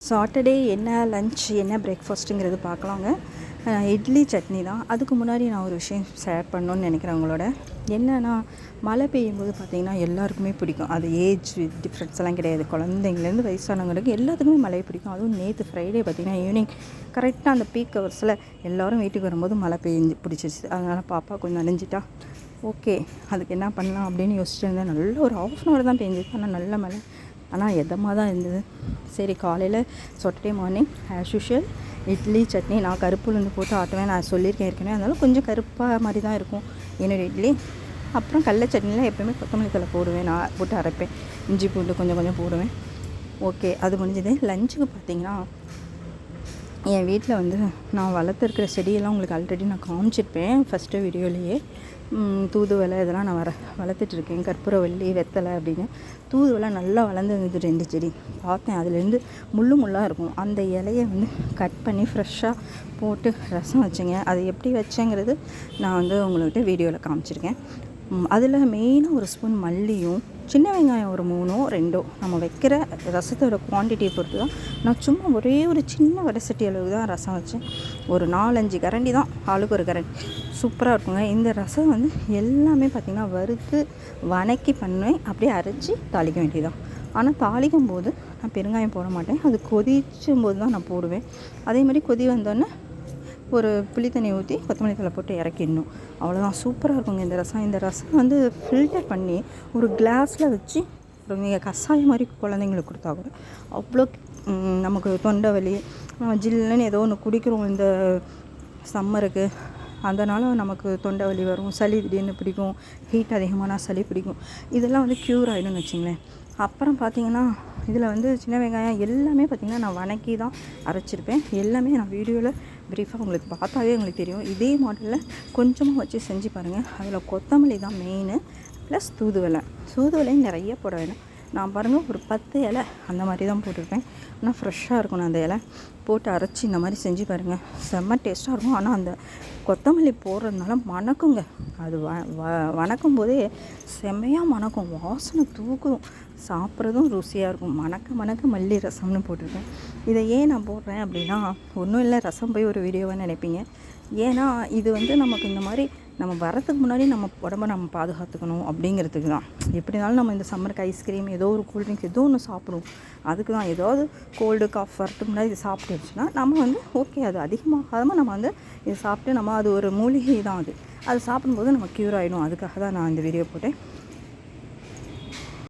Saturday என்ன lunch என்ன பிரேக்ஃபாஸ்ட்டுங்கிறது பார்க்கலாங்க. இட்லி சட்னி தான். அதுக்கு முன்னாடி நான் ஒரு விஷயம் ஷேர் பண்ணணுன்னு நினைக்கிறேன் உங்களோட. என்னென்னா, மழை பெய்யும்போது பார்த்திங்கன்னா எல்லாருக்குமே பிடிக்கும். அது ஏஜ் டிஃப்ரென்ஸ் எல்லாம் கிடையாது. குழந்தைங்கலேருந்து வயசானவங்களுக்கு எல்லாத்துக்குமே மழை பிடிக்கும். அதுவும் நேற்று ஃப்ரைடே பார்த்திங்கன்னா ஈவினிங் கரெக்டாக அந்த பீக் ஹவர்ஸில் எல்லோரும் வீட்டுக்கு வரும்போது மழை பிடிச்சிச்சு. அதனால் பாப்பா கொஞ்சம் நனைஞ்சிட்டா. ஓகே, அதுக்கு என்ன பண்ணலாம் அப்படின்னு யோசிச்சுட்டு இருந்தேன். நல்ல ஒரு ½ hour தான் பெஞ்சிச்சு. ஆனால் நல்ல மழை, ஆனால் எதமாக தான் இருந்தது. சரி, காலையில் Saturday morning as usual idli chutney. நான் கருப்பு உளுந்து போட்டு ஆட்டுவேன், நான் சொல்லியிருக்கேன் ஏற்கனவே. அதனால கொஞ்சம் கருப்பாக மாதிரி தான் இருக்கும் என்னோடய இட்லி. அப்புறம் கடல சட்னியில் எப்போயுமே கொத்தமல்லி தழை போடுவேன், நான் போட்டு அரைப்பேன். இஞ்சி பூண்டு கொஞ்சம் போடுவேன். ஓகே, அது முடிஞ்சது. லஞ்சுக்கு பார்த்திங்கன்னா, என் வீட்டில் வந்து நான் வளர்த்துருக்கிற செடியெல்லாம் உங்களுக்கு ஆல்ரெடி நான் காமிச்சிருப்பேன் ஃபஸ்ட்டு வீடியோலேயே. தூதுவளை இதெல்லாம் நான் வளர்த்துட்ருக்கேன். கற்பூரவள்ளி, வெத்தலை அப்படின்னு. தூதுவளை நல்லா வளர்ந்துருந்தது 2 செடி பார்த்தேன். அதுலேருந்து முள்ளாக இருக்கும். அந்த இலையை வந்து கட் பண்ணி ஃப்ரெஷ்ஷாக போட்டு ரசம் வச்சேங்க. அது எப்படி வச்சேங்கிறது நான் வந்து உங்கள்கிட்ட வீடியோவில் காமிச்சிருக்கேன். அதில் மெயினாக ஒரு ஸ்பூன் மல்லியும், சின்ன வெங்காயம் ஒரு 3ஓ 2ஓ, நம்ம வைக்கிற ரசத்தோட குவான்டிட்டியை பொறுத்து தான். நான் சும்மா ஒரே ஒரு சின்ன வடசட்டி அளவு தான் ரசம் வச்சேன். ஒரு 4-5 கரண்டி தான், ஆளுக்கு ஒரு கரண்டி. சூப்பராக இருக்குங்க. இந்த ரசம் வந்து எல்லாமே பார்த்திங்கன்னா வறுத்து வணக்கி பண்ணுவேன். அப்படியே அரைச்சி தாளிக்க வேண்டியதான். ஆனால் தாளிக்கும் போது நான் பெருங்காயம் போட மாட்டேன். அது கொதிச்சும் போது தான் நான் போடுவேன். அதே மாதிரி கொதி வந்தோடனே ஒரு புளி தண்ணி ஊற்றி கொத்தமல்லி தழை போட்டு இறக்கிடணும். அவ்வளோதான். சூப்பராக இருக்குங்க இந்த ரசம். இந்த ரசம் வந்து ஃபில்டர் பண்ணி ஒரு கிளாஸில் வச்சு நீங்கள் கஷாயம் மாதிரி குழந்தைங்களுக்கு கொடுத்தா கூட அவ்வளோ நமக்கு தொண்டை வலி, ஜில்லுன்னு ஏதோ ஒன்று குடிக்கிறோம் இந்த சம்மருக்கு, அதனால் நமக்கு தொண்டை வலி வரும், சளி திடீர்னு பிடிக்கும், ஹீட் அதிகமான சளி பிடிக்கும். இதெல்லாம் வந்து க்யூர் ஆகிடும்னு வச்சுங்களேன். அப்புறம் பார்த்திங்கன்னா, இதில் வந்து சின்ன வெங்காயம் எல்லாமே பார்த்திங்கன்னா நான் வணக்கி தான் அரைச்சிருப்பேன். எல்லாமே நான் வீடியோவில் ப்ரீஃபாக உங்களுக்கு பார்த்தாவே உங்களுக்கு தெரியும். இதே மாடலில் கொஞ்சமாக வச்சு செஞ்சு பாருங்கள். அதில் கொத்தமல்லி தான் மெயினு, ப்ளஸ் தூதுவளையும் நிறைய போட வேணும். நான் பாருங்கள் ஒரு 10 இலை அந்த மாதிரி தான் போட்டிருப்பேன். ஆனால் ஃப்ரெஷ்ஷாக இருக்கணும். அந்த இலை போட்டு அரைச்சி இந்த மாதிரி செஞ்சு பாருங்கள், செம்ம டேஸ்ட்டாக இருக்கும். ஆனால் அந்த கொத்தமல்லி போடுறதுனால மணக்குங்க. அது வணக்கும் போதே செம்மையாக மணக்கும், வாசனை தூக்கும், சாப்பிட்றதும் ருசியாக இருக்கும். மணக்க மல்லி ரசம்னு போட்டிருக்கேன். இதை ஏன் நான் போடுறேன் அப்படின்னா, ஒன்றும் இல்லை, ரசம் போய் ஒரு வீடியோவாக நினைப்பீங்க. ஏன்னா இது வந்து நமக்கு இந்த மாதிரி நம்ம வரத்துக்கு முன்னாடி நம்ம உடம்பை நம்ம பாதுகாத்துக்கணும் அப்படிங்கிறதுக்கு தான். எப்படி இருந்தாலும் நம்ம இந்த சம்மருக்கு ஐஸ்கிரீம், ஏதோ ஒரு கூல்ட்ரிங்க்ஸ் ஏதோ ஒன்று சாப்பிடுவோம். அதுக்கு தான். ஏதாவது கோல்டு காஃப் வரத்துக்கு முன்னாடி இது சாப்பிட்டுருச்சுன்னா நம்ம வந்து ஓகே, அது அதிகமாகாமல் நம்ம வந்து இது சாப்பிட்டு நம்ம அது ஒரு மூலிகை தான். அது சாப்பிடும்போது நம்ம க்யூர் ஆகிடும். அதுக்காக தான் நான் இந்த வீடியோ போட்டேன்.